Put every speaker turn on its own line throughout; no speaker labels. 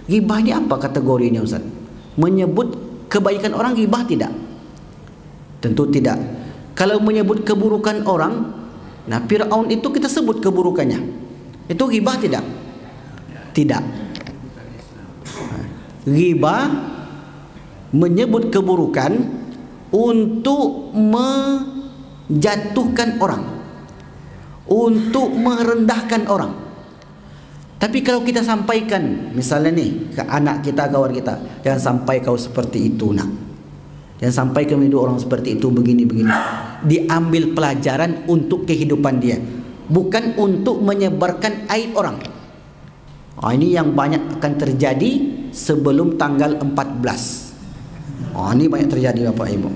Ghibah ni apa kategorinya Ustaz? Menyebut kebaikan orang ghibah tidak? Tentu tidak. Kalau menyebut keburukan orang, nah Fir'aun itu kita sebut keburukannya, itu ghibah tidak? Tidak. Ghibah menyebut keburukan untuk menjatuhkan orang, untuk merendahkan orang. Tapi kalau kita sampaikan misalnya nih ke anak kita, kawan kita, jangan sampai kau seperti itu nak, jangan sampai kau hidup orang seperti itu, begini-begini. Diambil pelajaran untuk kehidupan dia, bukan untuk menyebarkan aib orang. Ini yang banyak akan terjadi sebelum tanggal 14. Ini banyak terjadi Bapak Ibu.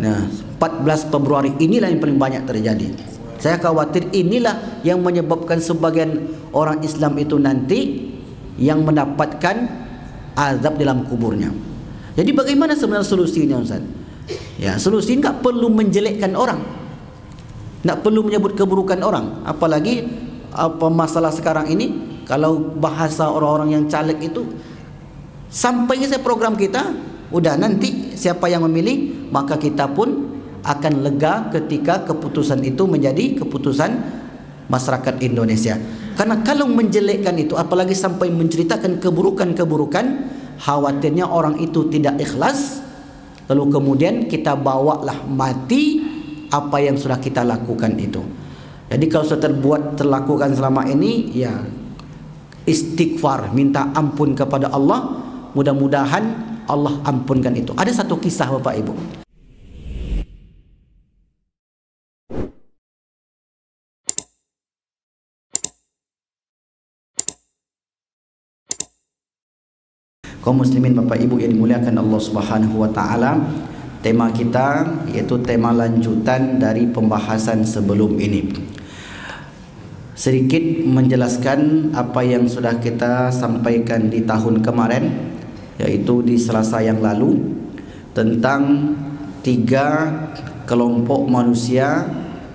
Nah, 14 Februari inilah yang paling banyak terjadi. Saya khawatir inilah yang menyebabkan sebagian orang Islam itu nanti yang mendapatkan azab dalam kuburnya. Jadi bagaimana sebenarnya solusinya Ustaz? Ya, solusi tak perlu menjelekkan orang, tak perlu menyebut keburukan orang. Apalagi apa masalah sekarang ini, kalau bahasa orang-orang yang caleg itu, sampai saya program kita, udah nanti siapa yang memilih, maka kita pun akan lega ketika keputusan itu menjadi keputusan masyarakat Indonesia. Karena kalau menjelekkan itu, apalagi sampai menceritakan keburukan-keburukan, khawatirnya orang itu tidak ikhlas, lalu kemudian kita bawalah mati apa yang sudah kita lakukan itu. Jadi kalau sudah terlakukan selama ini, ya istighfar, minta ampun kepada Allah, mudah-mudahan Allah ampunkan itu. Ada satu kisah Bapak Ibu. Kaum muslimin Bapak Ibu yang dimuliakan Allah Subhanahu wa taala, tema kita yaitu tema lanjutan dari pembahasan sebelum ini. Sedikit menjelaskan apa yang sudah kita sampaikan di tahun kemarin, yaitu di Selasa yang lalu, tentang 3 kelompok manusia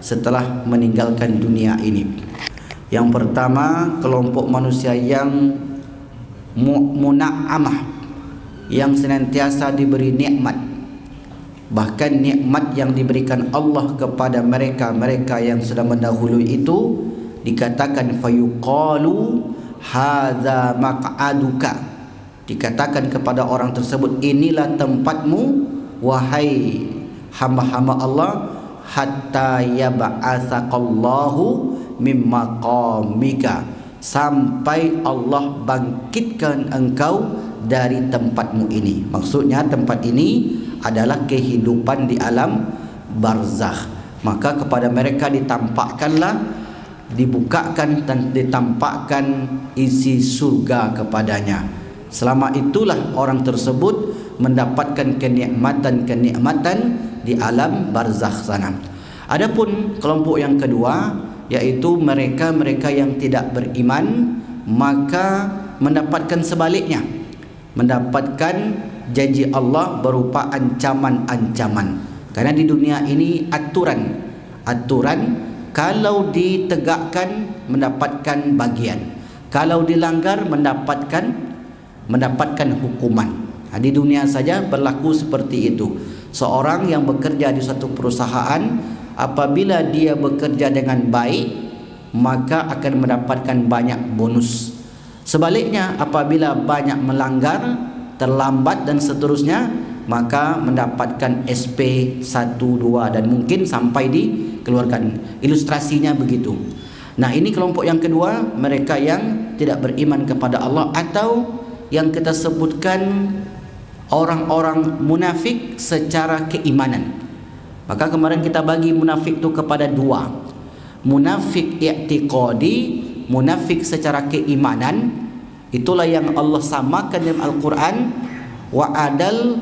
setelah meninggalkan dunia ini. Yang pertama, kelompok manusia yang muna'amah, yang senantiasa diberi nikmat. Bahkan nikmat yang diberikan Allah kepada mereka yang sudah mendahului itu dikatakan fayuqalu hadza maq'aduka, dikatakan kepada orang tersebut, inilah tempatmu wahai hamba-hamba Allah, hatta yab'atsaqallahu mimma qamika, sampai Allah bangkitkan engkau dari tempatmu ini. Maksudnya tempat ini adalah kehidupan di alam barzakh. Maka kepada mereka ditampakkanlah, dibukakan dan ditampakkan isi surga kepadanya. Selama itulah orang tersebut mendapatkan kenikmatan-kenikmatan di alam barzakh sana. Adapun kelompok yang kedua, yaitu mereka yang tidak beriman, maka mendapatkan sebaliknya, mendapatkan janji Allah berupa ancaman-ancaman. Karena di dunia ini aturan kalau ditegakkan mendapatkan bagian, kalau dilanggar mendapatkan hukuman. Di dunia saja berlaku seperti itu. Seorang yang bekerja di suatu perusahaan, apabila dia bekerja dengan baik, maka akan mendapatkan banyak bonus. Sebaliknya, apabila banyak melanggar, terlambat dan seterusnya, maka mendapatkan SP 1, 2 dan mungkin sampai dikeluarkan. Ilustrasinya begitu. Nah, ini kelompok yang kedua, mereka yang tidak beriman kepada Allah, atau yang kita sebutkan orang-orang munafik secara keimanan. Maka kemarin kita bagi munafik itu kepada 2. Munafik i'tiqadi, munafik secara keimanan. Itulah yang Allah samakan dalam Al-Quran. Wa'adal,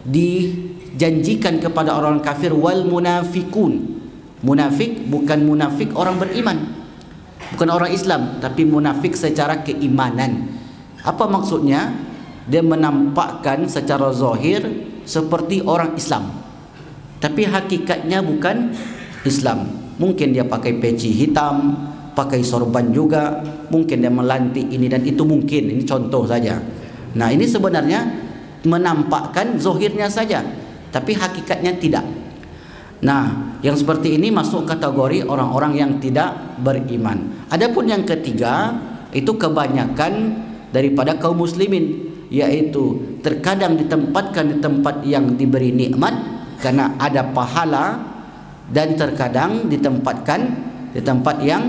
dijanjikan kepada orang kafir, wal munafikun. Munafik bukan munafik orang beriman, bukan orang Islam, tapi munafik secara keimanan. Apa maksudnya? Dia menampakkan secara zahir seperti orang Islam, tapi hakikatnya bukan Islam. Mungkin dia pakai peci hitam, pakai sorban juga, mungkin dia melantik ini dan itu, mungkin ini contoh saja. Nah, ini sebenarnya menampakkan zohirnya saja, tapi hakikatnya tidak. Nah, yang seperti ini masuk kategori orang-orang yang tidak beriman. Adapun yang ketiga, itu kebanyakan daripada kaum muslimin, yaitu terkadang ditempatkan di tempat yang diberi nikmat karena ada pahala, dan terkadang ditempatkan di tempat yang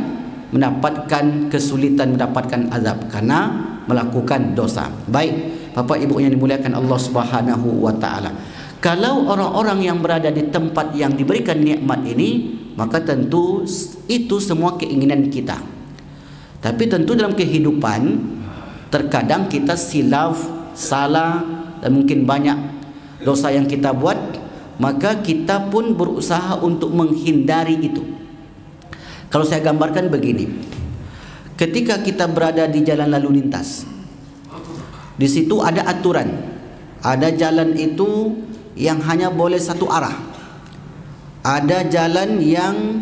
mendapatkan kesulitan, mendapatkan azab karena melakukan dosa. Baik, Bapak Ibu yang dimuliakan Allah Subhanahu wa taala. Kalau orang-orang yang berada di tempat yang diberikan nikmat ini, maka tentu itu semua keinginan kita. Tapi tentu dalam kehidupan terkadang kita silaf, salah, dan mungkin banyak dosa yang kita buat, maka kita pun berusaha untuk menghindari itu. Kalau saya gambarkan begini, ketika kita berada di jalan lalu lintas, di situ ada aturan, ada jalan itu yang hanya boleh satu arah, ada jalan yang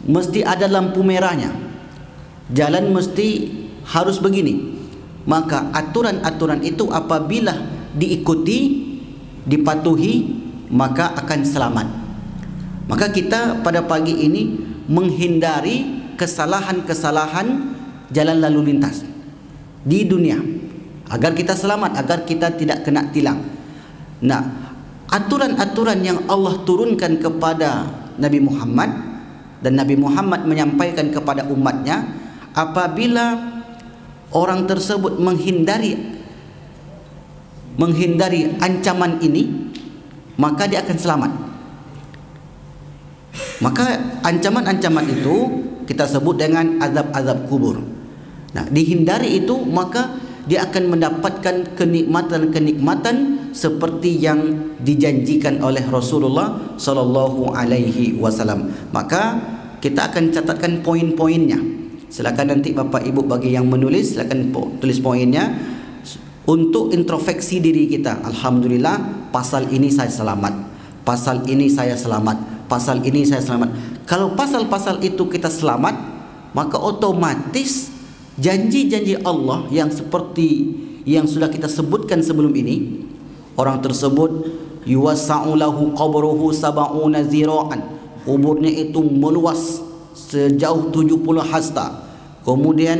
mesti ada lampu merahnya, jalan mesti harus begini. Maka aturan-aturan itu apabila diikuti, dipatuhi, maka akan selamat. Maka kita pada pagi ini menghindari kesalahan-kesalahan jalan lalu lintas di dunia agar kita selamat, agar kita tidak kena tilang. Nah, aturan-aturan yang Allah turunkan kepada Nabi Muhammad dan Nabi Muhammad menyampaikan kepada umatnya, apabila orang tersebut menghindari ancaman ini, maka dia akan selamat. Maka ancaman-ancaman itu kita sebut dengan azab-azab kubur. Nah, dihindari itu, maka dia akan mendapatkan kenikmatan-kenikmatan seperti yang dijanjikan oleh Rasulullah sallallahu alaihi wasallam. Maka kita akan catatkan poin-poinnya. Silakan nanti Bapak Ibu bagi yang menulis, silakan tulis poinnya untuk introspeksi diri kita. Alhamdulillah, pasal ini saya selamat, pasal ini saya selamat, pasal ini saya selamat. Kalau pasal-pasal itu kita selamat, maka otomatis janji-janji Allah yang seperti yang sudah kita sebutkan sebelum ini, orang tersebut yuwassa'u lahu qabruhu sab'una zira'an, kuburnya itu meluas sejauh 70 hasta. Kemudian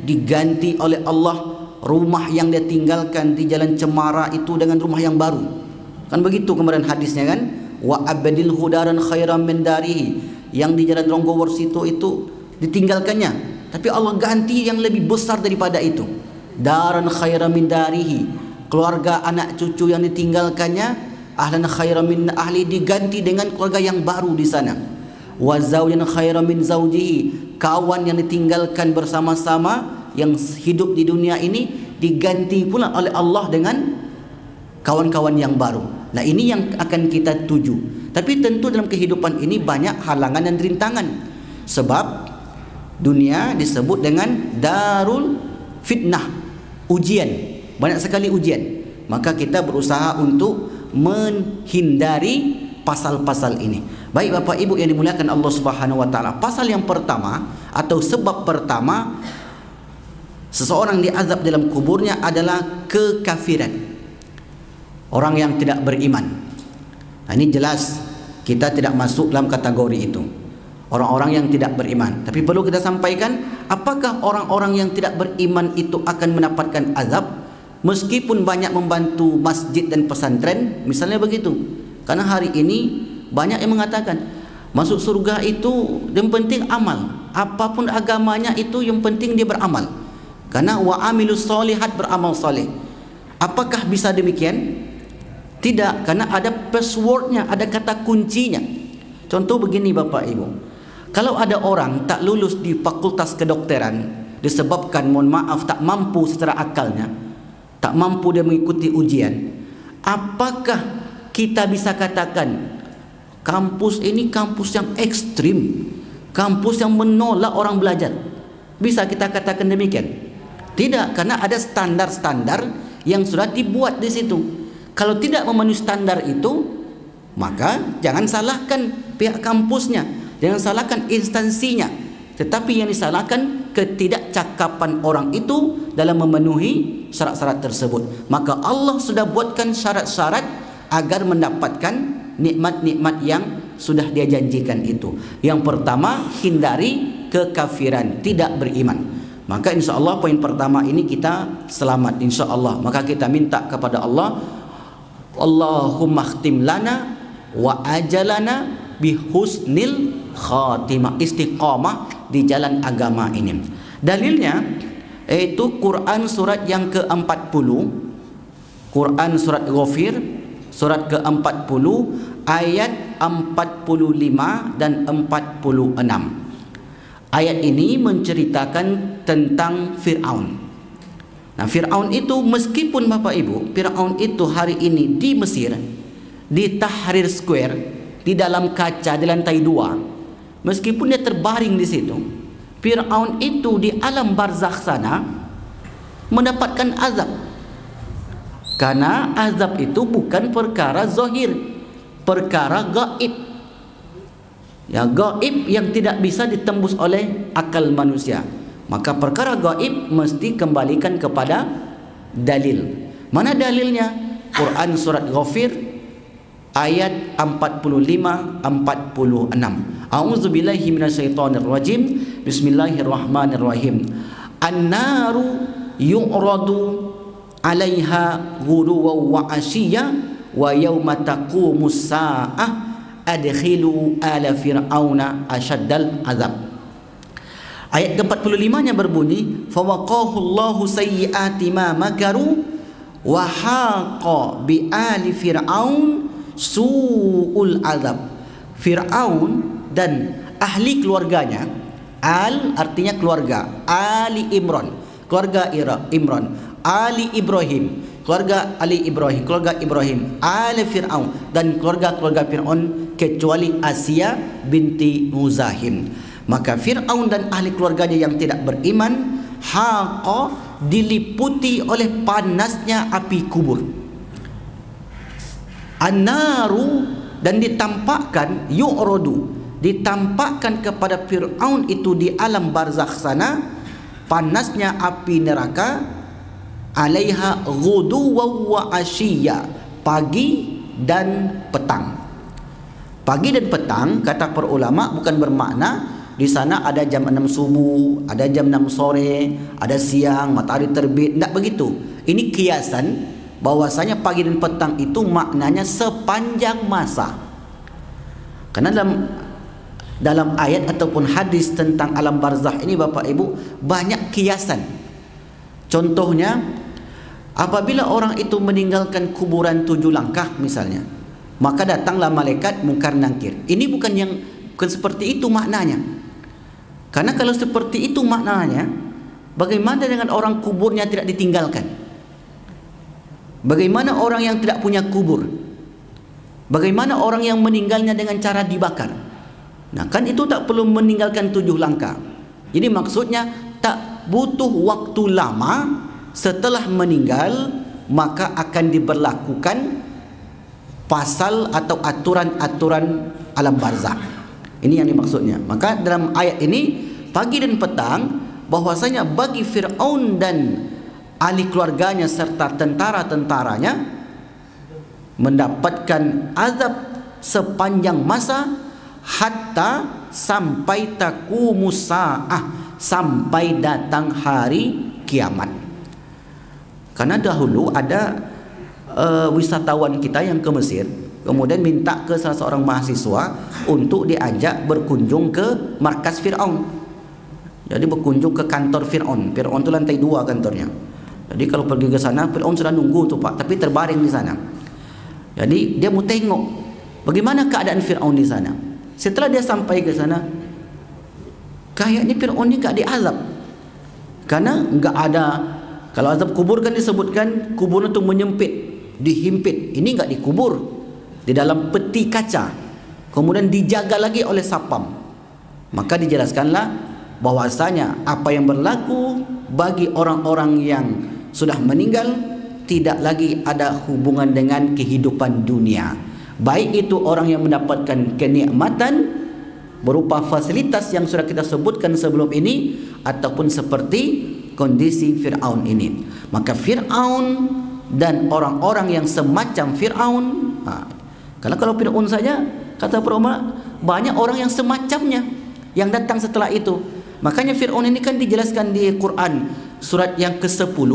diganti oleh Allah rumah yang dia tinggalkan di jalan cemara itu dengan rumah yang baru. Kan begitu kemarin hadisnya kan? Wa abadil hudaran khairan min darihi, yang di jalan Ronggoworsitu itu ditinggalkannya, tapi Allah ganti yang lebih besar daripada itu. Daran khairan min darihi, keluarga anak cucu yang ditinggalkannya, ahlan khairan min ahli, diganti dengan keluarga yang baru di sana. Wa zawjan khairan min zawjihi, kawan yang ditinggalkan bersama-sama yang hidup di dunia ini diganti pula oleh Allah dengan kawan-kawan yang baru. Nah, ini yang akan kita tuju. Tapi tentu dalam kehidupan ini banyak halangan dan rintangan. Sebab dunia disebut dengan darul fitnah, ujian. Banyak sekali ujian. Maka kita berusaha untuk menghindari pasal-pasal ini. Baik Bapak Ibu yang dimuliakan Allah Subhanahu wa taala. Pasal yang pertama atau sebab pertama seseorang diazab dalam kuburnya adalah kekafiran. Orang yang tidak beriman. Nah, ini jelas kita tidak masuk dalam kategori itu. Orang-orang yang tidak beriman. Tapi perlu kita sampaikan, apakah orang-orang yang tidak beriman itu akan mendapatkan azab meskipun banyak membantu masjid dan pesantren? Misalnya begitu. Karena hari ini banyak yang mengatakan masuk surga itu yang penting amal. Apapun agamanya itu yang penting dia beramal. Karena wa amilus solihat, beramal soleh. Apakah bisa demikian? Tidak, karena ada passwordnya, ada kata kuncinya. Contoh begini Bapak Ibu, kalau ada orang tak lulus di fakultas kedokteran disebabkan, mohon maaf, tak mampu secara akalnya, tak mampu dia mengikuti ujian, apakah kita bisa katakan kampus ini kampus yang ekstrim, kampus yang menolak orang belajar? Bisa kita katakan demikian? Tidak, karena ada standar-standar yang sudah dibuat di situ. Kalau tidak memenuhi standar itu, maka jangan salahkan pihak kampusnya, jangan salahkan instansinya. tetapi yang disalahkan ketidakcakapan orang itu dalam memenuhi syarat-syarat tersebut. Maka Allah sudah buatkan syarat-syarat agar mendapatkan nikmat-nikmat yang sudah dia janjikan itu. Yang pertama, hindari kekafiran, tidak beriman. Maka insya Allah poin pertama ini kita selamat insya Allah. Maka kita minta kepada Allah, Allahumma khtim lana wa ajalana bihusnil khatimah, istiqamah di jalan agama ini. Dalilnya yaitu Quran surat yang ke-40, Quran surat Ghafir surat ke-40 ayat 45 dan 46. Ayat ini menceritakan tentang Fir'aun. Nah, Fir'aun itu meskipun Bapak Ibu, Fir'aun itu hari ini di Mesir, di Tahrir Square, di dalam kaca di lantai 2, meskipun dia terbaring di situ, Fir'aun itu di alam barzakh sana mendapatkan azab. Karena azab itu bukan perkara zahir, perkara gaib. Ya, gaib yang tidak bisa ditembus oleh akal manusia. Maka perkara gaib mesti kembalikan kepada dalil. Mana dalilnya? Quran surat Ghafir ayat 45-46. A'udzubillahi minasyaitonirrajim. Bismillahirrahmanirrahim. An-naru yu'radu 'alaiha ghuduwan wa 'ashiyya wa yauma taqumus saa'ah adkhilu ala fir'auna asyaddal azab. Ayat ke-45-nya berbunyi, fawaqahu Allahu sayyi'ati ma makaru wa haqa bi ali fir'aun su'ul azab. Fir'aun dan ahli keluarganya, al artinya keluarga, ali Imran, keluarga Imran, ali Ibrahim, keluarga Ali Ibrahim, keluarga Ibrahim, ali Fir'aun, dan keluarga-keluarga Fir'aun kecuali Asia binti Muzahim. Maka Fir'aun dan ahli keluarganya yang tidak beriman, haqa, diliputi oleh panasnya api kubur. An-naru, dan ditampakkan, yu'radu, ditampakkan kepada Fir'aun itu di alam barzakh sana, panasnya api neraka, alaiha ghuduwan wa ashiyya, pagi dan petang. Pagi dan petang, kata para ulama, bukan bermakna di sana ada jam 6 subuh, ada jam 6 sore, ada siang, matahari terbit. Tidak begitu. Ini kiasan bahwasanya pagi dan petang itu maknanya sepanjang masa. Karena dalam ayat ataupun hadis tentang alam barzakh ini Bapak Ibu banyak kiasan. Contohnya, apabila orang itu meninggalkan kuburan 7 langkah misalnya, maka datanglah malaikat mungkar nangkir. Ini bukan seperti itu maknanya. Karena kalau seperti itu maknanya, bagaimana dengan orang kuburnya tidak ditinggalkan? Bagaimana orang yang tidak punya kubur? Bagaimana orang yang meninggalnya dengan cara dibakar? Nah, kan itu tak perlu meninggalkan 7 langkah. Jadi maksudnya tak butuh waktu lama setelah meninggal, maka akan diberlakukan pasal atau aturan-aturan alam barzakh. Ini yang dimaksudnya. Maka dalam ayat ini pagi dan petang, bahwasanya bagi Fir'aun dan ahli keluarganya serta tentara-tentaranya mendapatkan azab sepanjang masa, hatta sampai taqumus saa'ah, sampai datang hari kiamat. Karena dahulu ada wisatawan kita yang ke Mesir, kemudian minta ke salah seorang mahasiswa untuk diajak berkunjung ke markas Fir'aun. Jadi berkunjung ke kantor Fir'aun. Fir'aun itu lantai 2 kantornya. Jadi kalau pergi ke sana, Fir'aun sudah nunggu tuh Pak, tapi terbaring di sana. Jadi dia mau tengok bagaimana keadaan Fir'aun di sana. Setelah dia sampai ke sana, kayaknya Fir'aun ini gak diazab. Karena gak ada, kalau azab kubur kan disebutkan kuburnya itu menyempit, dihimpit. Ini gak dikubur, di dalam peti kaca, kemudian dijaga lagi oleh sapam. Maka dijelaskanlah bahwasanya apa yang berlaku bagi orang-orang yang sudah meninggal tidak lagi ada hubungan dengan kehidupan dunia. Baik itu orang yang mendapatkan kenikmatan berupa fasilitas yang sudah kita sebutkan sebelum ini, ataupun seperti kondisi Fir'aun ini. Maka Fir'aun dan orang-orang yang semacam Fir'aun, kalau Fir'aun saja, kata para ulama, banyak orang yang semacamnya yang datang setelah itu. Makanya Fir'aun ini kan dijelaskan di Quran surat yang ke-10,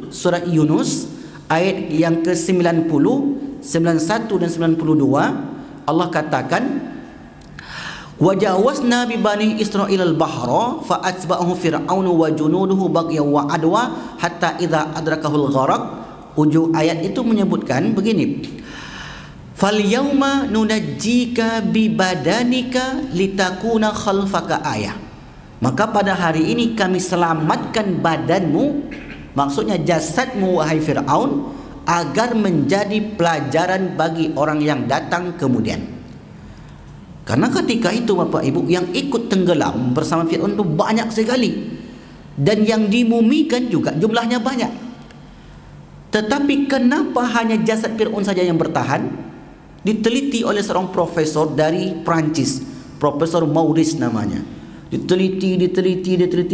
surat Yunus ayat yang ke-90, 91 dan 92. Allah katakan, wajawazna bi bani Israil al-bahra fa atba'ahu fir'aunu wa junuduhu baghyan wa adwa hatta idza adrakahul gharaq. Ujung ayat itu menyebutkan begini, fal yauma nunajjika bi badanika litakuna khalfaka ayah. Maka pada hari ini kami selamatkan badanmu, maksudnya jasadmu wahai Fir'aun, agar menjadi pelajaran bagi orang yang datang kemudian. Karena ketika itu Bapak Ibu, yang ikut tenggelam bersama Fir'aun itu banyak sekali, dan yang dimumikan juga jumlahnya banyak. Tetapi kenapa hanya jasad Fir'aun saja yang bertahan? Diteliti oleh seorang profesor dari Prancis, Profesor Maurice namanya. Diteliti,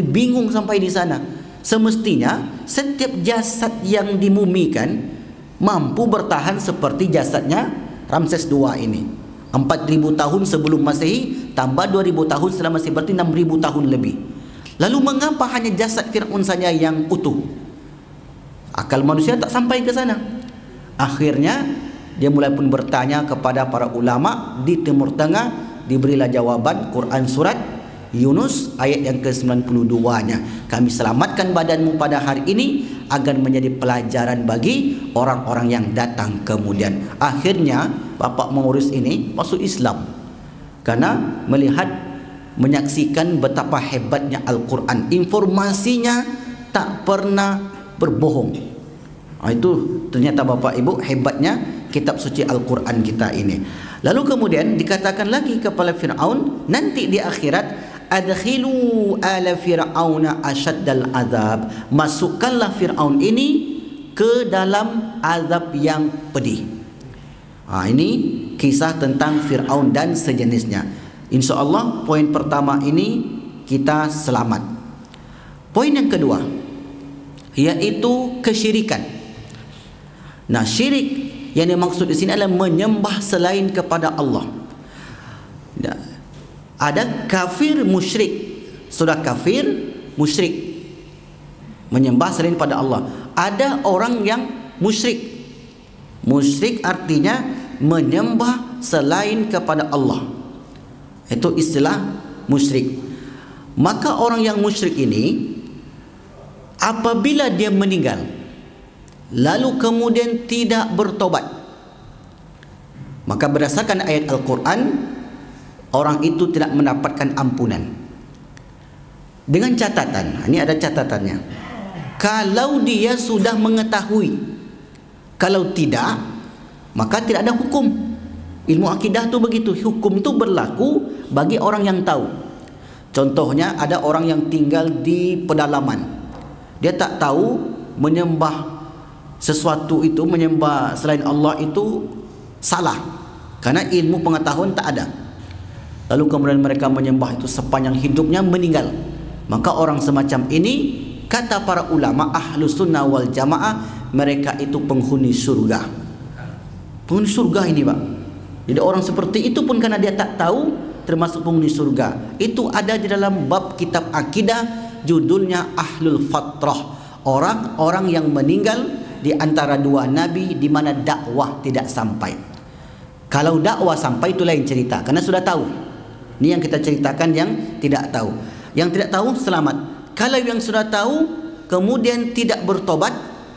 bingung sampai di sana. Semestinya setiap jasad yang dimumikan mampu bertahan seperti jasadnya Ramses II ini. 4.000 tahun sebelum Masehi tambah 2.000 tahun setelah Masehi, berarti 6.000 tahun lebih. Lalu mengapa hanya jasad Fir'aun saja yang utuh? Akal manusia tak sampai ke sana. Akhirnya dia mulai pun bertanya kepada para ulama di Timur Tengah, diberilah jawaban Quran surat Yunus ayat yang ke-92-nya. Kami selamatkan badanmu pada hari ini agar menjadi pelajaran bagi orang-orang yang datang kemudian. Akhirnya Bapak Maurice ini masuk Islam karena melihat, menyaksikan betapa hebatnya Al-Quran. Informasinya tak pernah berbohong. Itu ternyata Bapak Ibu hebatnya kitab suci Al-Quran kita ini. Lalu kemudian dikatakan lagi kepada Fir'aun nanti di akhirat, adkhilu ala fir'auna asyaddal azab, masukkanlah Fir'aun ini ke dalam azab yang pedih. Ini kisah tentang Fir'aun dan sejenisnya. InsyaAllah poin pertama ini kita selamat. Poin yang kedua yaitu kesyirikan. Nah, syirik yang dimaksud di sini adalah menyembah selain kepada Allah. Ada kafir musyrik, sudah kafir musyrik, menyembah selain pada Allah. Ada orang yang musyrik. Musyrik artinya menyembah selain kepada Allah. Itu istilah musyrik. Maka orang yang musyrik ini apabila dia meninggal lalu kemudian tidak bertobat, maka berdasarkan ayat Al-Quran, orang itu tidak mendapatkan ampunan. Dengan catatan, ini ada catatannya, kalau dia sudah mengetahui, kalau tidak maka tidak ada hukum. Ilmu akidah itu begitu, hukum itu berlaku bagi orang yang tahu. Contohnya ada orang yang tinggal di pedalaman, dia tak tahu menyembah sesuatu itu, menyembah selain Allah itu salah karena ilmu pengetahuan tak ada. Lalu kemudian mereka menyembah itu sepanjang hidupnya, meninggal. Maka orang semacam ini, kata para ulama Ahlus Sunnah wal Jamaah, mereka itu penghuni surga. Penghuni surga ini Pak. Jadi orang seperti itu pun karena dia tak tahu termasuk penghuni surga. Itu ada di dalam bab kitab akidah, judulnya Ahlul Fatrah. Orang-orang yang meninggal di antara dua nabi di mana dakwah tidak sampai. Kalau dakwah sampai itu lain cerita, karena sudah tahu. Ini yang kita ceritakan yang tidak tahu. Yang tidak tahu selamat. Kalau yang sudah tahu kemudian tidak bertobat,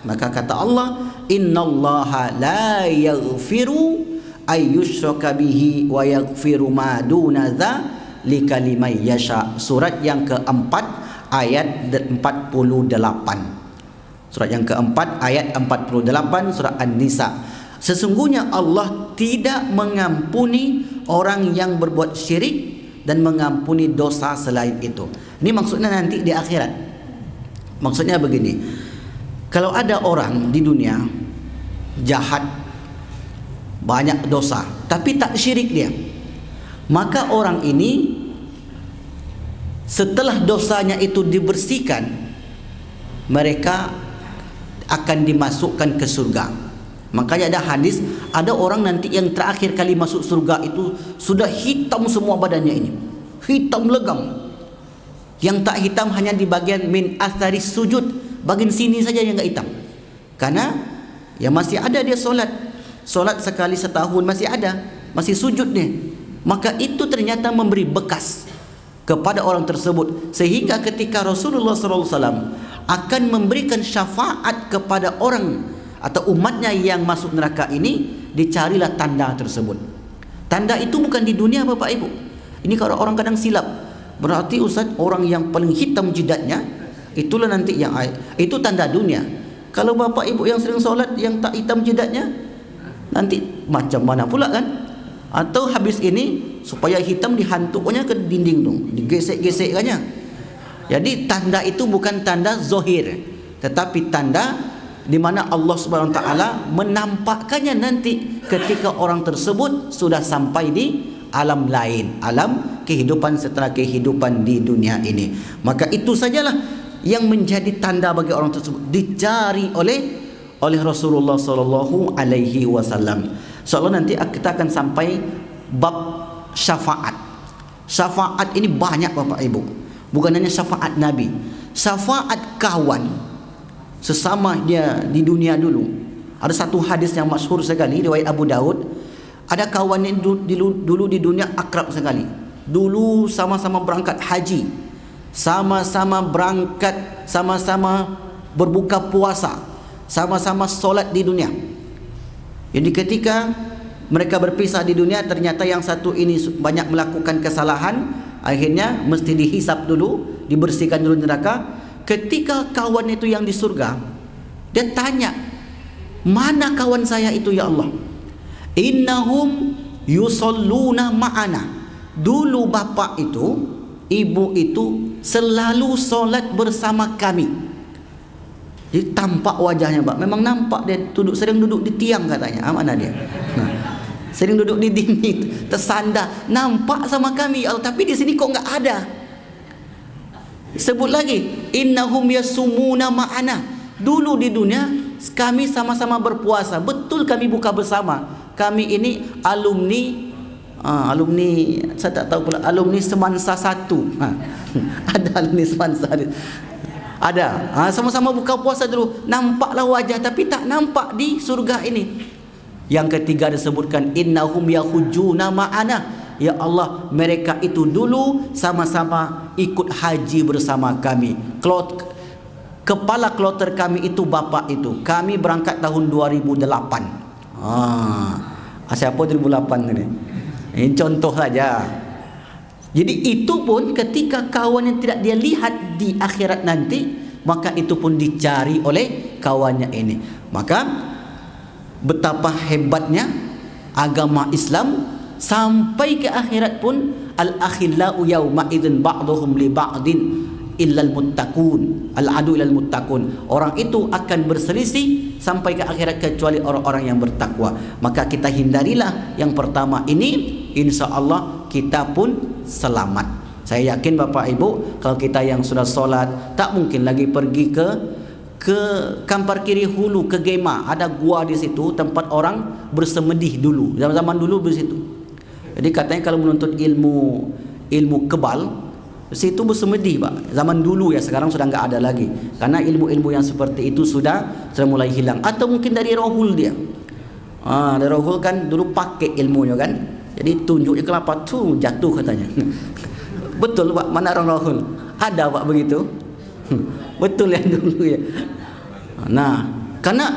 maka kata Allah, innallaha la yaghfiru ayyushraka bihi wa yaghfiru ma duna dzalika liman yasha. Surat yang keempat ayat 48. Surat yang keempat ayat 48 surah An-Nisa. Sesungguhnya Allah tidak mengampuni orang yang berbuat syirik dan mengampuni dosa selain itu. Ini maksudnya nanti di akhirat. Maksudnya begini, kalau ada orang di dunia jahat, banyak dosa, tapi tak syirik dia, maka orang ini setelah dosanya itu dibersihkan, mereka akan dimasukkan ke surga. Makanya ada hadis, ada orang nanti yang terakhir kali masuk surga itu sudah hitam semua badannya ini, hitam legam. Yang tak hitam hanya di bagian min athari sujud, bagian sini saja yang enggak hitam. Karena ya masih ada dia solat sekali setahun, masih ada, masih sujud dia. Maka itu ternyata memberi bekas kepada orang tersebut, sehingga ketika Rasulullah SAW akan memberikan syafaat kepada orang atau umatnya yang masuk neraka ini, dicarilah tanda tersebut. Tanda itu bukan di dunia Bapak Ibu. Ini kalau orang kadang silap, berarti Ustaz orang yang paling hitam jidatnya itulah nanti yang itu tanda dunia. Kalau Bapak Ibu yang sering solat yang tak hitam jidatnya, nanti macam mana pula kan? Atau habis ini supaya hitam dihantuknya ke dinding dong, digesek-gesekkannya. Jadi tanda itu bukan tanda zahir, tetapi tanda di mana Allah Subhanahu wa taala menampakkannya nanti ketika orang tersebut sudah sampai di alam lain, alam kehidupan setelah kehidupan di dunia ini. Maka itu sajalah yang menjadi tanda bagi orang tersebut, dicari oleh Rasulullah sallallahu alaihi wasallam. Insyaallah nanti kita akan sampai bab syafaat. Syafaat ini banyak Bapak Ibu. Bukan hanya syafaat Nabi, syafaat kawan sesama dia di dunia dulu. Ada satu hadis yang masyhur sekali riwayat Abu Daud. Ada kawan yang dulu di dunia akrab sekali. Dulu sama-sama berangkat haji, sama-sama berangkat, sama-sama berbuka puasa, sama-sama solat di dunia. Jadi ketika mereka berpisah di dunia, ternyata yang satu ini banyak melakukan kesalahan, akhirnya mesti dihisap dulu, dibersihkan dulu neraka. Ketika kawan itu yang di surga, dia tanya, mana kawan saya itu ya Allah? Innahum yusalluna ma'ana. Dulu bapak itu, ibu itu selalu solat bersama kami. Jadi tampak wajahnya Pak, memang nampak dia sering duduk di tiang katanya. Mana dia? Nah, sering duduk di dinding, tersandar, nampak sama kami ya Allah, tapi di sini kok enggak ada. Sebut lagi, innahum yasumuna ma'ana. Dulu di dunia kami sama-sama berpuasa, betul kami buka bersama. Kami ini alumni saya tak tahu pula, alumni Semansa 1. Ada alumni Semansa. Ada, sama-sama buka puasa dulu, nampaklah wajah, tapi tak nampak di surga ini. Yang ketiga disebutkan, innahum yahujuna ma'ana. Ya Allah, mereka itu dulu sama-sama ikut haji bersama kami. Kepala kloter kami itu bapak itu. Kami berangkat tahun 2008. Siapa 2008 ini? Ini contoh saja. Jadi itu pun ketika kawan yang tidak dia lihat di akhirat nanti, maka itu pun dicari oleh kawannya ini. Maka betapa hebatnya agama Islam sampai ke akhirat pun, al-akhillau yawma idzin ba'dhum li ba'din illal muttaqun, al-adu illal muttaqun. Orang itu akan berselisih sampai ke akhirat kecuali orang-orang yang bertakwa. Maka kita hindarilah yang pertama ini, insya-Allah kita pun selamat. Saya yakin Bapak Ibu, kalau kita yang sudah solat, tak mungkin lagi pergi ke Kampar Kiri Hulu, ke Gema. Ada gua di situ, tempat orang bersemedih dulu. Zaman-zaman dulu di situ. Jadi katanya kalau menuntut ilmu kebal, situ bersemedih Pak. Zaman dulu ya, sekarang sudah enggak ada lagi. Karena ilmu-ilmu yang seperti itu sudah mulai hilang. Atau mungkin dari rohul dia. Dari rohul kan dulu pakai ilmunya kan. Jadi tunjuknya kelapa tu jatuh katanya. Betul Pak, mana orang rohul? Ada Pak begitu? Betul yang dulu ya. Nah, karena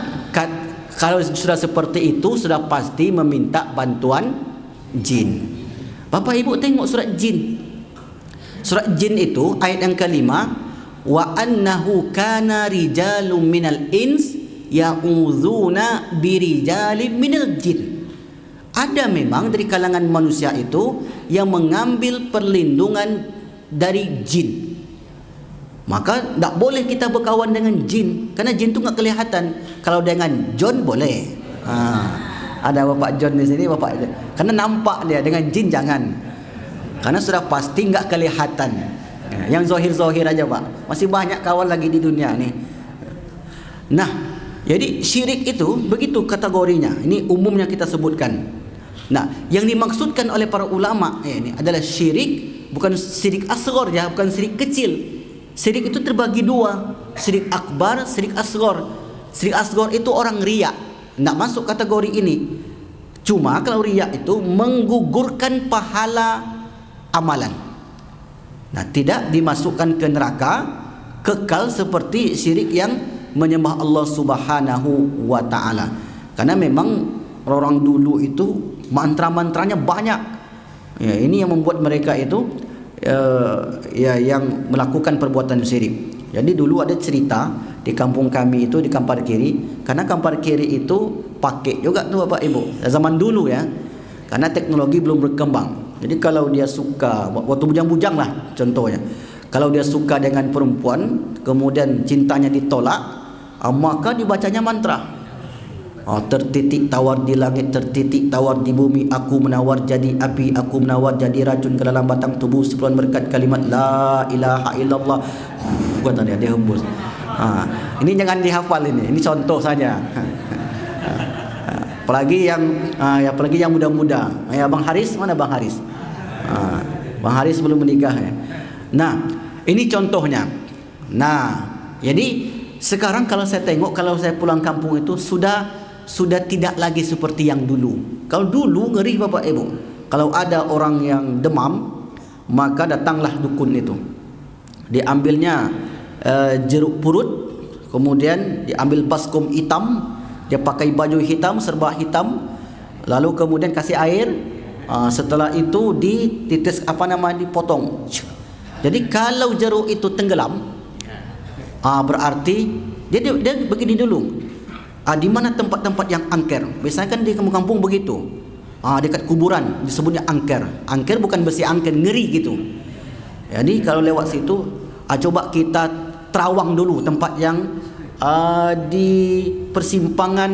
kalau sudah seperti itu, sudah pasti meminta bantuan jin. Bapak Ibu tengok surat jin. Surat jin itu ayat yang kelima, wa annahu kana rijalun minal ins ya'udzuna birijalin minal jin. Ada memang dari kalangan manusia itu yang mengambil perlindungan dari jin. Maka tak boleh kita berkawan dengan jin, karena jin tu enggak kelihatan. Kalau dengan John boleh. Ada Bapak John di sini, Bapak. Karena nampak dia, dengan jin jangan. Karena sudah pasti enggak kelihatan. Yang zahir-zahir aja Pak. Masih banyak kawan lagi di dunia ni. Nah, jadi syirik itu begitu kategorinya. Ini umumnya kita sebutkan. Nah, yang dimaksudkan oleh para ulama ini adalah syirik, bukan syirik asghar ya, bukan syirik kecil. Syirik itu terbagi dua, syirik akbar, syirik asghar. Syirik asghar itu orang riya, tidak masuk kategori ini. Cuma kalau riya itu menggugurkan pahala amalan. Nah, tidak dimasukkan ke neraka, kekal seperti syirik yang menyembah Allah Subhanahu wa taala. Karena memang orang dulu itu mantra-mantranya banyak. Ya, ini yang membuat mereka itu yang melakukan perbuatan syirik. Jadi dulu ada cerita di kampung kami itu, di Kampar Kiri. Karena Kampar Kiri itu pakai juga tuh Bapak Ibu zaman dulu ya, karena teknologi belum berkembang. Jadi kalau dia suka, waktu bujang-bujang lah contohnya, kalau dia suka dengan perempuan kemudian cintanya ditolak, maka dibacanya mantra. Tertitik tawar di langit, tertitik tawar di bumi, aku menawar jadi api, aku menawar jadi racun ke dalam batang tubuh sebelum berkat kalimat la ilaha illallah. Bukan dia hembus. Ini jangan dihafal ini contoh saja. Apalagi yang muda-muda. Bang Haris, mana Bang Haris? Bang Haris belum menikah ya. Nah, ini contohnya. Nah, jadi sekarang kalau saya tengok, kalau saya pulang kampung itu sudah tidak lagi seperti yang dulu. Kalau dulu ngeri Bapak Ibu. Kalau ada orang yang demam, maka datanglah dukun itu. Diambilnya jeruk purut, kemudian diambil baskom hitam, dia pakai baju hitam, serba hitam, lalu kemudian kasih air. Setelah itu dititis dipotong. Jadi kalau jeruk itu tenggelam, berarti dia begini dulu. Di mana tempat-tempat yang angker? Biasanya kan di kampung-kampung begitu. Dekat kuburan disebutnya angker. Angker bukan besi angker, ngeri gitu. Jadi kalau lewat situ, coba kita terawang dulu tempat yang di persimpangan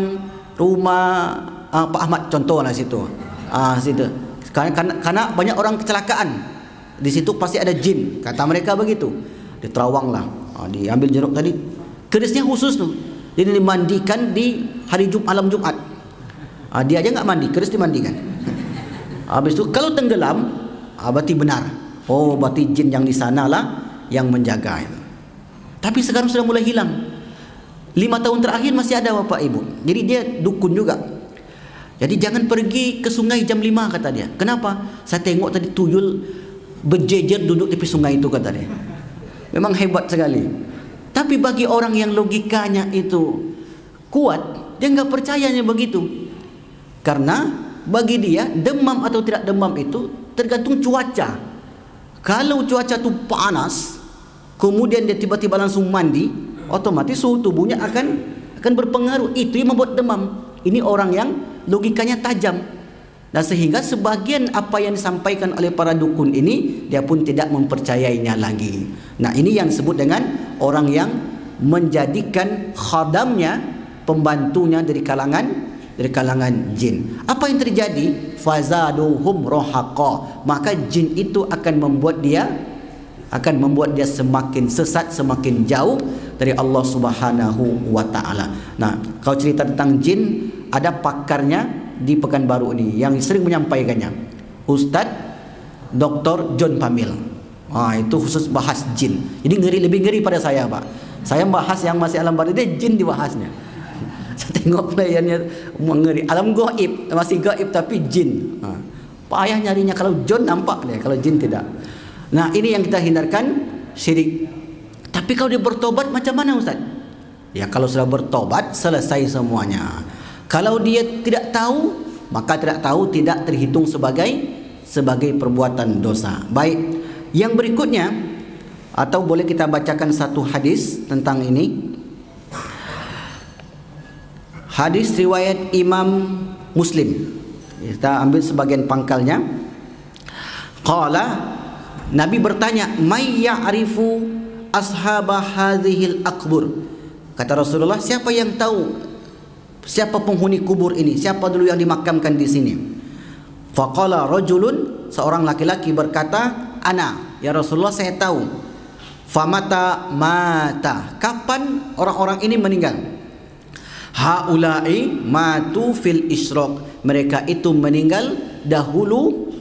rumah Pak Ahmad contohnya situ. Situ. Karena banyak orang kecelakaan. Di situ pasti ada jin, kata mereka begitu. Diterawang lah. Diambil jeruk tadi. Kerisnya khusus tuh. Jadi dimandikan di hari malam Jumat. Dia aja nggak mandi, keris dimandikan. Habis itu kalau tenggelam, berarti benar. Berarti jin yang di sana lah yang menjaga itu. Tapi sekarang sudah mulai hilang. 5 tahun terakhir masih ada Bapak Ibu. Jadi dia dukun juga. Jadi jangan pergi ke sungai jam 5 kata dia. Kenapa? Saya tengok tadi tuyul berjejer duduk di tepi sungai itu kata dia. Memang hebat sekali. Tapi bagi orang yang logikanya itu kuat, dia nggak percayanya begitu. Karena bagi dia demam atau tidak demam itu tergantung cuaca. Kalau cuaca itu panas, kemudian dia tiba-tiba langsung mandi, otomatis suhu tubuhnya akan berpengaruh. Itu yang membuat demam. Ini orang yang logikanya tajam. Dan sehingga sebagian apa yang disampaikan oleh para dukun ini, dia pun tidak mempercayainya lagi. Nah, ini yang disebut dengan orang yang menjadikan khadamnya, pembantunya dari kalangan jin. Apa yang terjadi? Fazaduhum rohaqa. Maka jin itu akan membuat dia semakin sesat, semakin jauh dari Allah Subhanahu wa taala. Nah, kalau cerita tentang jin, ada pakarnya di Pekanbaru ini yang sering menyampaikannya, Ustadz Dr. John Pamil. Itu khusus bahas jin. Jadi lebih ngeri pada saya Pak. Saya bahas yang masih alam barzah, dia jin dibahasnya. Saya tengok pelayannya mengeri. Alam gaib, masih gaib tapi jin. Payah nyarinya. Kalau John nampak deh, kalau jin tidak. Nah, ini yang kita hindarkan, syirik. Tapi kalau dia bertobat macam mana Ustaz? Ya kalau sudah bertobat selesai semuanya. Kalau dia tidak tahu, maka tidak terhitung sebagai perbuatan dosa. Baik, yang berikutnya, atau boleh kita bacakan satu hadis tentang ini. Hadis riwayat Imam Muslim. Kita ambil sebagian pangkalnya. Qala, Nabi bertanya, "May ya'rifu ashabah hadhil akbur?" Kata Rasulullah, siapa yang tahu siapa penghuni kubur ini? Siapa dulu yang dimakamkan di sini? Faqala rajulun, seorang laki-laki berkata, "Ana, ya Rasulullah, saya tahu." Famata mata. Kapan orang-orang ini meninggal? Haula'i matu fil isyraq. Mereka itu meninggal dahulu,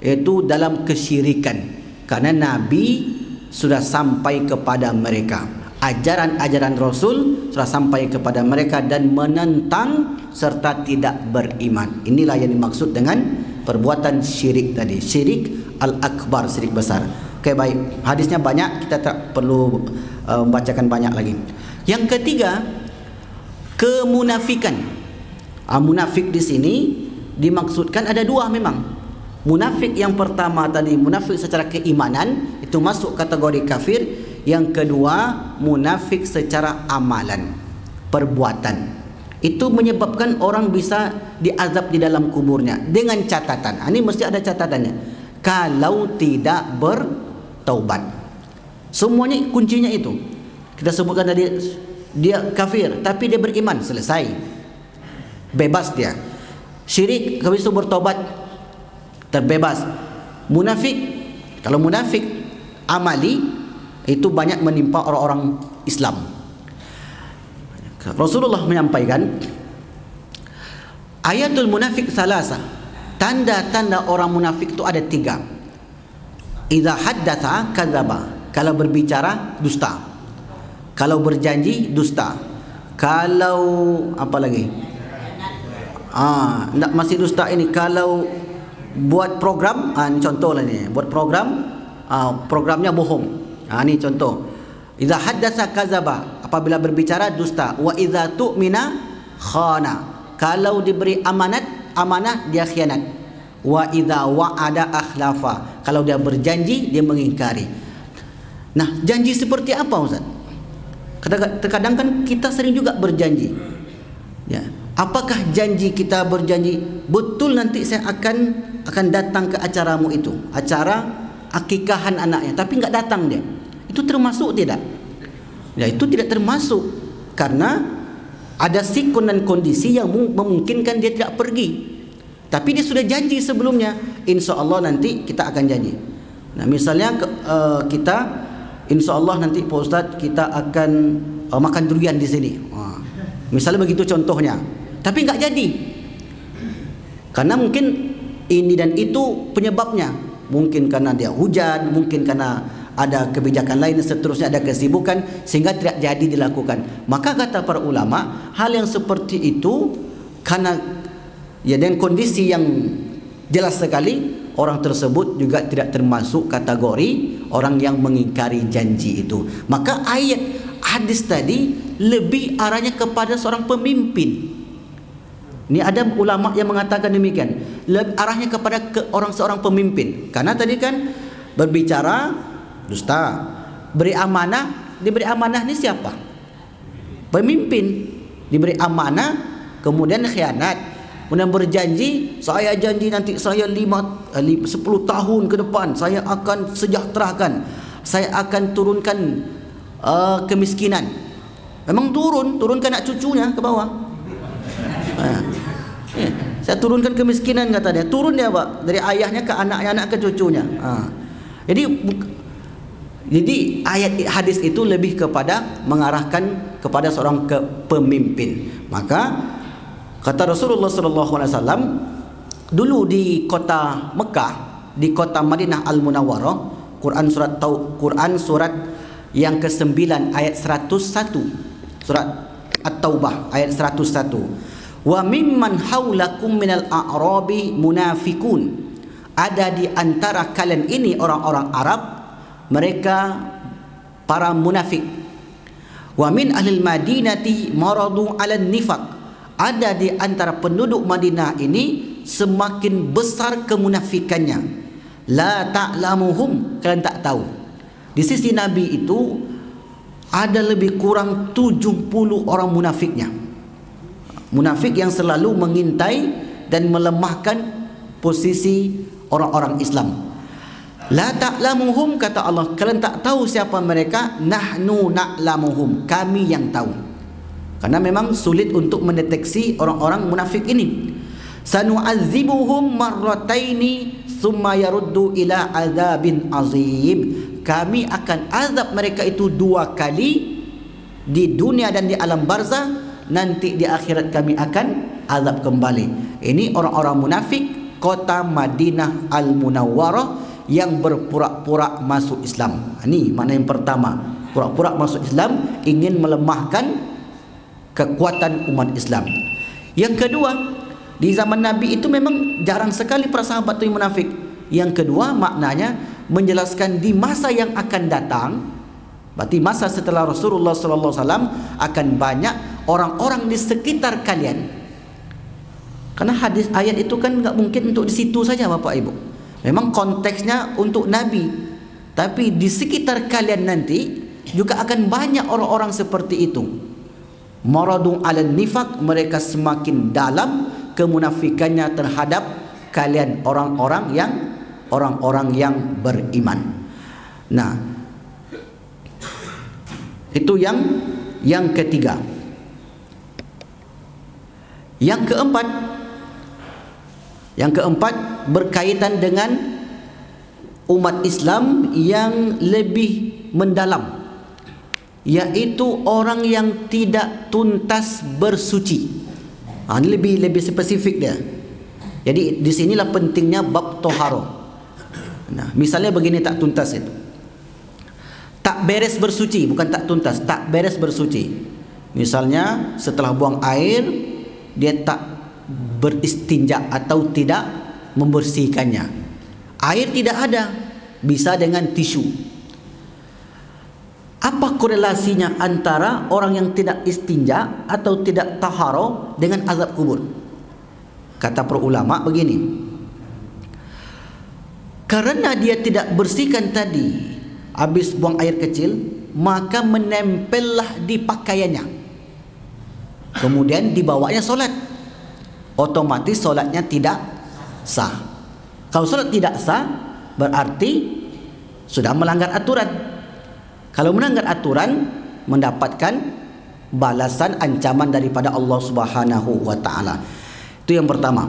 yaitu dalam kesyirikan. Karena Nabi sudah sampai kepada mereka, ajaran-ajaran Rasul sudah sampai kepada mereka dan menentang serta tidak beriman. Inilah yang dimaksud dengan perbuatan syirik tadi. Syirik al-akbar, syirik besar. Okey, baik. Hadisnya banyak, kita tak perlu membacakan banyak lagi. Yang ketiga, kemunafikan. Munafik di sini dimaksudkan ada dua memang. Munafik yang pertama tadi, munafik secara keimanan, itu masuk kategori kafir. Yang kedua, munafik secara amalan, perbuatan. Itu menyebabkan orang bisa diazab di dalam kuburnya dengan catatan. Ini mesti ada catatannya. Kalau tidak bertaubat. Semuanya kuncinya itu. Kita sebutkan tadi, dia kafir tapi dia beriman, selesai, bebas dia. Syirik, habis itu bertaubat, terbebas. Munafik, kalau munafik amali, itu banyak menimpa orang-orang Islam. Rasulullah menyampaikan, ayatul munafik salasa. Tanda-tanda orang munafik itu ada tiga. Idza haddatsa kadzaba. Kalau berbicara dusta. Kalau berjanji dusta. Kalau apa lagi? Enggak, masih dusta ini. Kalau buat program, ini contoh lah ni. Buat program, programnya bohong. Ini contoh. Idza haddatsa kadzaba. Apabila berbicara dusta. Wa idza tu'mina khana. Kalau diberi amanah dia khianat. Wa idza wa'ada akhlafa. Kalau dia berjanji dia mengingkari. Nah, janji seperti apa Ustaz? Terkadang kan kita sering juga berjanji. Ya. Apakah janji kita berjanji betul nanti saya akan datang ke acaramu itu, acara akikahan anaknya, tapi enggak datang dia. Itu termasuk tidak? Ya, itu tidak termasuk karena ada sikon dan kondisi yang memungkinkan dia tidak pergi. Tapi dia sudah janji sebelumnya, insya Allah nanti kita akan janji. Nah, misalnya kita insya Allah nanti Pak Ustaz kita akan makan durian di sini. Misalnya begitu contohnya. Tapi enggak jadi. Karena mungkin ini dan itu penyebabnya. Mungkin karena dia hujan, mungkin karena ada kebijakan lain dan seterusnya, ada kesibukan sehingga tidak jadi dilakukan. Maka kata para ulama, hal yang seperti itu karena ya dengan kondisi yang jelas sekali, orang tersebut juga tidak termasuk kategori orang yang mengingkari janji itu. Maka ayat hadis tadi lebih arahnya kepada seorang pemimpin. Ini ada ulama yang mengatakan demikian, arahnya kepada seorang pemimpin. Karena tadi kan berbicara dusta, beri amanah, diberi amanah ini siapa? Pemimpin. Diberi amanah kemudian khianat, kemudian berjanji, saya janji nanti saya 10 tahun ke depan saya akan sejahterakan, saya akan turunkan kemiskinan. Memang turunkan anak cucunya ke bawah. Saya turunkan kemiskinan kata dia. Turun dia Pak, dari ayahnya ke anaknya, anak ke cucunya. Jadi ayat hadis itu lebih kepada mengarahkan kepada seorang pemimpin. Maka kata Rasulullah SAW, dulu di kota Mekah, di kota Madinah Al-Munawwarah, Quran surat yang ke-9 ayat 101, surat At-Taubah ayat 101. Wa mimman haulakum minal a'rabi munafikun. Ada di antara kalian ini orang-orang Arab, mereka para munafik. Wa min ahlil madinati maradu 'alan nifaq. Ada di antara penduduk Madinah ini semakin besar kemunafikannya. La ta'lamuhum, kalian tak tahu. Di sisi Nabi itu ada lebih kurang 70 orang munafiknya. Munafik yang selalu mengintai dan melemahkan posisi orang-orang Islam. La ta'lamuhum, kata Allah, kalian tak tahu siapa mereka. Nahnu na'lamuhum, kami yang tahu. Karena memang sulit untuk mendeteksi orang-orang munafik ini. Sanu'adzibuhum marrataini thumma yaruddu ila azabin azim. kami akan azab mereka itu 2 kali di dunia dan di alam barzah, nanti di akhirat kami akan azab kembali. Ini orang-orang munafik kota Madinah Al-Munawwarah yang berpura-pura masuk Islam. Ini makna yang pertama, pura-pura masuk Islam, ingin melemahkan kekuatan umat Islam. Yang kedua, di zaman Nabi itu memang jarang sekali para sahabat itu yang munafik. Yang kedua, maknanya menjelaskan di masa yang akan datang, berarti masa setelah Rasulullah sallallahu alaihi wasallam, akan banyak orang-orang di sekitar kalian. Karena hadis ayat itu kan enggak mungkin untuk di situ saja Bapak Ibu. Memang konteksnya untuk Nabi, tapi di sekitar kalian nanti juga akan banyak orang-orang seperti itu. Maradun 'alan nifaq, mereka semakin dalam kemunafikannya terhadap kalian orang-orang yang beriman. Nah, itu yang ketiga. Yang keempat berkaitan dengan umat Islam yang lebih mendalam, yaitu orang yang tidak tuntas bersuci. Ini lebih spesifik dia. Jadi di sinilah pentingnya bab toharo. Nah, misalnya begini, tak tuntas itu, tak beres bersuci, bukan tak tuntas, tak beres bersuci. Misalnya setelah buang air dia tak beristinja atau tidak membersihkannya. Air tidak ada, bisa dengan tisu. Apa korelasinya antara orang yang tidak istinja atau tidak taharo dengan azab kubur? Kata para ulama begini, karena dia tidak bersihkan tadi, habis buang air kecil, maka menempellah di pakaiannya, kemudian dibawanya solat, otomatis solatnya tidak sah. Kalau solat tidak sah, berarti sudah melanggar aturan. Kalau melanggar aturan, mendapatkan balasan ancaman daripada Allah Subhanahu wa taala. Itu yang pertama.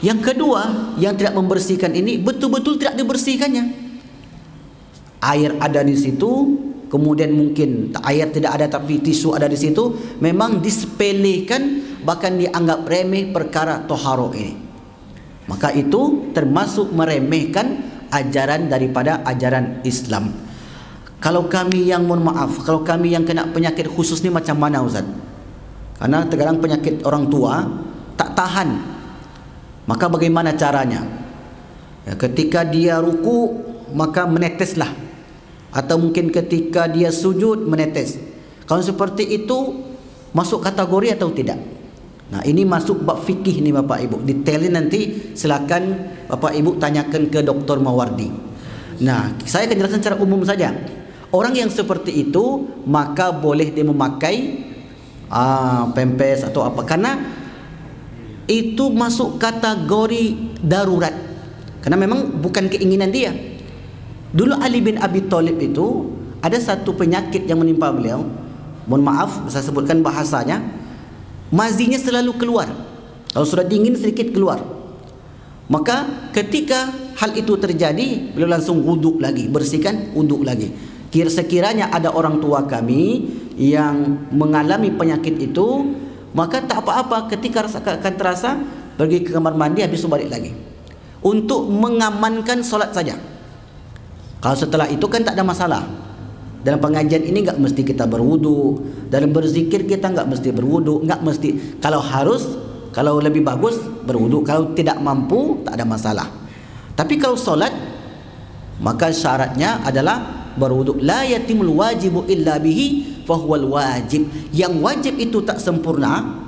Yang kedua, yang tidak membersihkan ini betul-betul tidak dibersihkannya. Air ada di situ, kemudian mungkin air tidak ada tapi tisu ada di situ, memang disepelekan, bahkan dianggap remeh perkara toharo ini. Maka itu termasuk meremehkan ajaran daripada ajaran Islam. Kalau kami yang, mohon maaf, kalau kami yang kena penyakit khusus ni macam mana Ustaz? Karena terkadang penyakit orang tua tak tahan. Maka bagaimana caranya? Ya, ketika dia ruku maka meneteslah, atau mungkin ketika dia sujud menetes. Kalau seperti itu masuk kategori atau tidak? Nah, ini masuk bab fikih ni Bapak Ibu. Detailnya nanti silakan Bapak Ibu tanyakan ke Dr. Mawardi. Nah, saya akan jelaskan secara umum saja. Orang yang seperti itu maka boleh dia memakai pempes atau apa, karena itu masuk kategori darurat. Karena memang bukan keinginan dia. Dulu Ali bin Abi Thalib itu ada satu penyakit yang menimpa beliau. Mohon maaf saya sebutkan bahasanya, mazinya selalu keluar. Kalau sudah dingin sedikit keluar. Maka ketika hal itu terjadi, beliau langsung wuduk lagi, bersihkan, wuduk lagi. Sekiranya ada orang tua kami yang mengalami penyakit itu, maka tak apa-apa, ketika akan terasa pergi ke kamar mandi, habis itu balik lagi untuk mengamankan solat saja. Kalau setelah itu kan tak ada masalah. Dalam pengajian ini enggak mesti kita berwudu, dalam berzikir kita enggak mesti berwudu, enggak mesti. Kalau harus, kalau lebih bagus berwudu, kalau tidak mampu tak ada masalah. Tapi kalau solat, maka syaratnya adalah berwudu. La yatimul wajibu illa bihi fahuwal wajib. Yang wajib itu tak sempurna,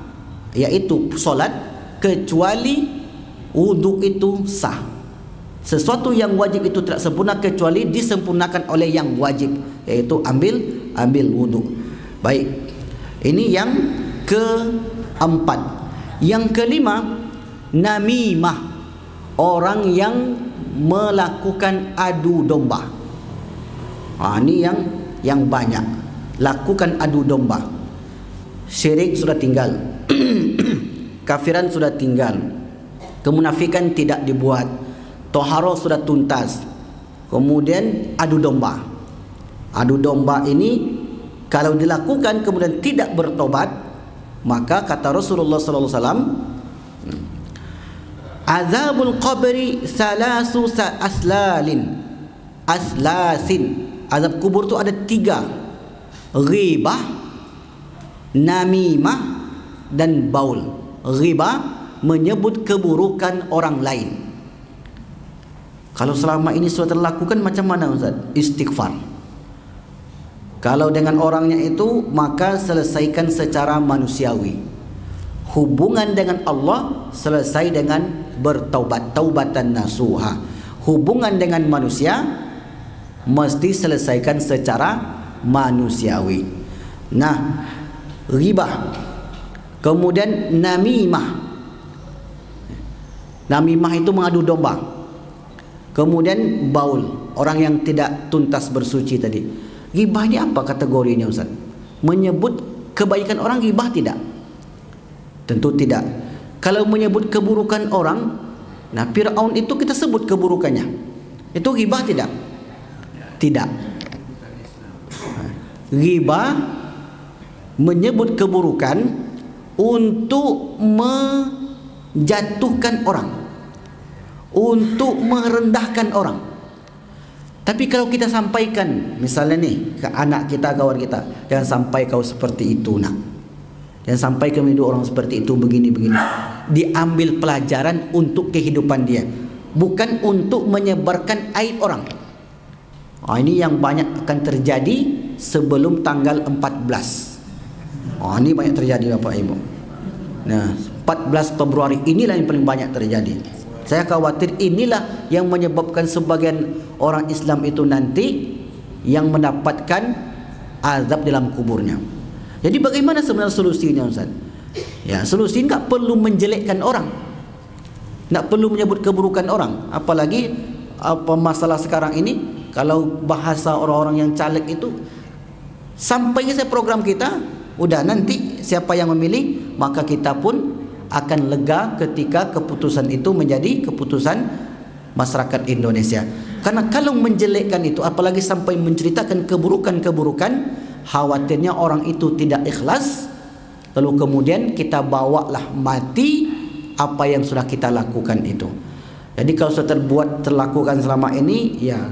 yaitu solat, kecuali wudu itu sah. Sesuatu yang wajib itu tidak sempurna kecuali disempurnakan oleh yang wajib, yaitu ambil wudu. Baik, ini yang keempat. Yang kelima, namimah, orang yang melakukan adu domba. Ini yang banyak, lakukan adu domba. Syirik sudah tinggal, kafiran sudah tinggal, kemunafikan tidak dibuat, toharo sudah tuntas, kemudian adu domba. Adu domba ini kalau dilakukan kemudian tidak bertobat, maka kata Rasulullah sallallahu alaihi wasallam, azabul qabri salasu aslasin. Azab kubur tu ada 3: ghibah, namimah, dan baul. Ghibah menyebut keburukan orang lain. Kalau selama ini sudah terlakukan, macam mana Ustaz? Istighfar. Kalau dengan orangnya itu, maka selesaikan secara manusiawi. Hubungan dengan Allah selesai dengan bertaubat, taubatan nasuha. Hubungan dengan manusia mesti selesaikan secara manusiawi. Nah, ghibah, kemudian namimah. Namimah itu mengadu domba. Kemudian baul, orang yang tidak tuntas bersuci tadi. Ghibah ini apa kategorinya Ustaz? Menyebut kebaikan orang ghibah tidak? Tentu tidak. Kalau menyebut keburukan orang, nah Fir'aun itu kita sebut keburukannya, itu ghibah tidak? Tidak. Ghibah menyebut keburukan untuk menjatuhkan orang, untuk merendahkan orang. Tapi kalau kita sampaikan, misalnya nih ke anak kita, kawan kita, jangan sampai kau seperti itu nak, jangan sampai kau menjadi orang seperti itu, begini-begini. Diambil pelajaran untuk kehidupan dia, bukan untuk menyebarkan aib orang. Ini yang banyak akan terjadi sebelum tanggal 14. Ini banyak terjadi Bapak Ibu. Nah, 14 Februari inilah yang paling banyak terjadi. Saya khawatir inilah yang menyebabkan sebagian orang Islam itu nanti yang mendapatkan azab dalam kuburnya. Jadi bagaimana sebenarnya solusinya Ustaz? Ya, solusi enggak perlu menjelekkan orang, enggak perlu menyebut keburukan orang. Apalagi apa masalah sekarang ini, kalau bahasa orang-orang yang caleg itu, sampainya saya program kita, udah nanti siapa yang memilih, maka kita pun akan lega ketika keputusan itu menjadi keputusan masyarakat Indonesia. Karena kalau menjelekkan itu, apalagi sampai menceritakan keburukan-keburukan, khawatirnya orang itu tidak ikhlas, lalu kemudian kita bawalah mati apa yang sudah kita lakukan itu. Jadi kalau sudah terlakukan selama ini, ya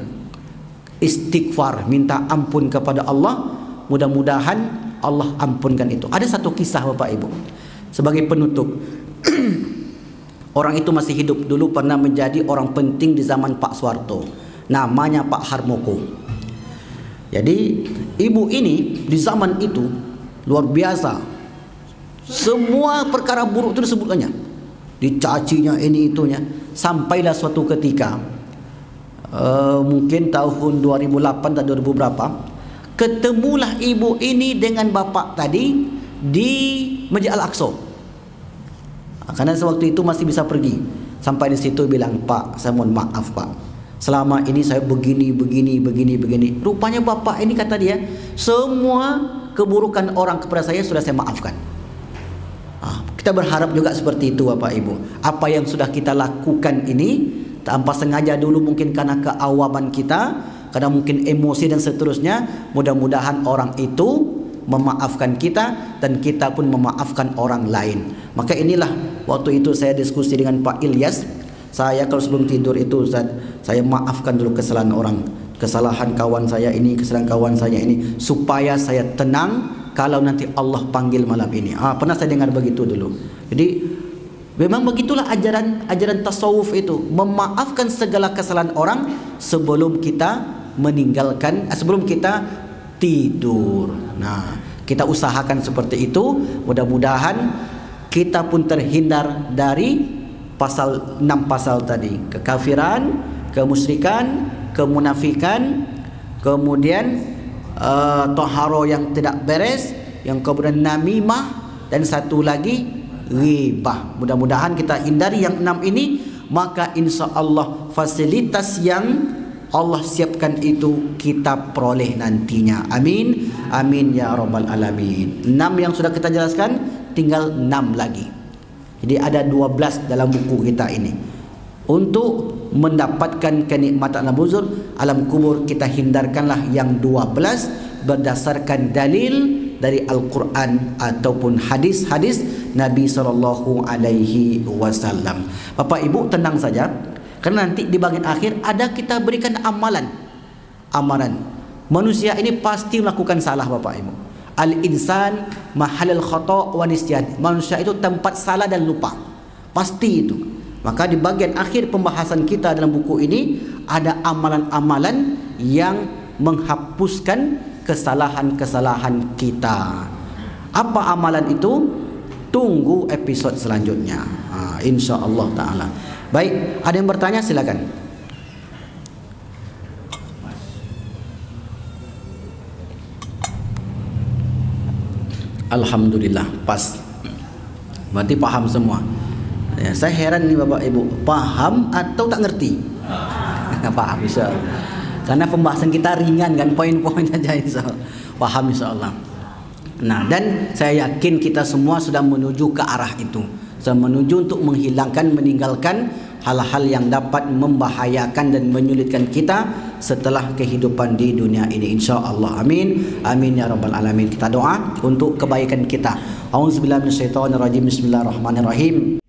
istighfar, minta ampun kepada Allah, mudah-mudahan Allah ampunkan itu. Ada satu kisah Bapak Ibu sebagai penutup. Orang itu masih hidup, dulu pernah menjadi orang penting di zaman Pak Soeharto, namanya Pak Harmoko. Jadi ibu ini di zaman itu luar biasa, semua perkara buruk itu disebutkannya, dicacinya, ini itunya. Sampailah suatu ketika, mungkin tahun 2008 atau 2000 berapa, ketemulah ibu ini dengan bapak tadi di Masjid Al-Aqsa. Karena sewaktu itu masih bisa pergi. Sampai di situ bilang, Pak, saya mohon maaf Pak, selama ini saya begini. Rupanya bapak ini, kata dia, semua keburukan orang kepada saya sudah saya maafkan. Kita berharap juga seperti itu Bapak Ibu. Apa yang sudah kita lakukan ini tanpa sengaja dulu, mungkin karena keawaman kita, karena mungkin emosi dan seterusnya, mudah-mudahan orang itu memaafkan kita dan kita pun memaafkan orang lain. Maka inilah waktu itu saya diskusi dengan Pak Ilyas. Saya kalau sebelum tidur itu Ustaz, saya maafkan dulu kesalahan orang, kesalahan kawan saya ini, kesalahan kawan saya ini, supaya saya tenang kalau nanti Allah panggil malam ini. Pernah saya dengar begitu dulu. Jadi memang begitulah ajaran tasawuf itu, memaafkan segala kesalahan orang sebelum kita meninggalkan, sebelum kita tidur. Nah, kita usahakan seperti itu. Mudah-mudahan kita pun terhindar dari pasal 6 pasal tadi, kekafiran, kemusyrikan, kemunafikan, kemudian toharo yang tidak beres, yang kemudian namimah, dan satu lagi ghibah. Mudah-mudahan kita hindari yang 6 ini, maka insya Allah fasilitas yang Allah siapkan itu kita peroleh nantinya. Amin, amin ya rabbal alamin. 6 yang sudah kita jelaskan, tinggal 6 lagi. Jadi ada 12 dalam buku kita ini. Untuk mendapatkan kenikmatan alam kubur, kita hindarkanlah yang 12 berdasarkan dalil dari Al-Quran ataupun hadis-hadis Nabi SAW. Bapak Ibu tenang saja, kerana nanti di bagian akhir ada kita berikan amalan. Manusia ini pasti melakukan salah, Bapak Ibu. Al-insan mahalal khata' wa nisyan. Manusia itu tempat salah dan lupa. Pasti itu. Maka di bagian akhir pembahasan kita dalam buku ini ada amalan-amalan yang menghapuskan kesalahan-kesalahan kita. Apa amalan itu? Tunggu episod selanjutnya. InsyaAllah ta'ala. Baik, ada yang bertanya silakan. Alhamdulillah, pas. Berarti paham semua. Ya, saya heran nih Bapak Ibu, paham atau tak ngerti? Paham insyaAllah. Karena pembahasan kita ringan kan, poin-poin aja insyaAllah. Paham insyaAllah. Nah, dan saya yakin kita semua sudah menuju ke arah itu. Sudah menuju untuk meninggalkan hal-hal yang dapat membahayakan dan menyulitkan kita setelah kehidupan di dunia ini, insyaAllah. Amin. Amin ya rabbal alamin. Kita doa untuk kebaikan kita. A'udzubillahi minasyaitonirrajim. Bismillahirrahmanirrahim.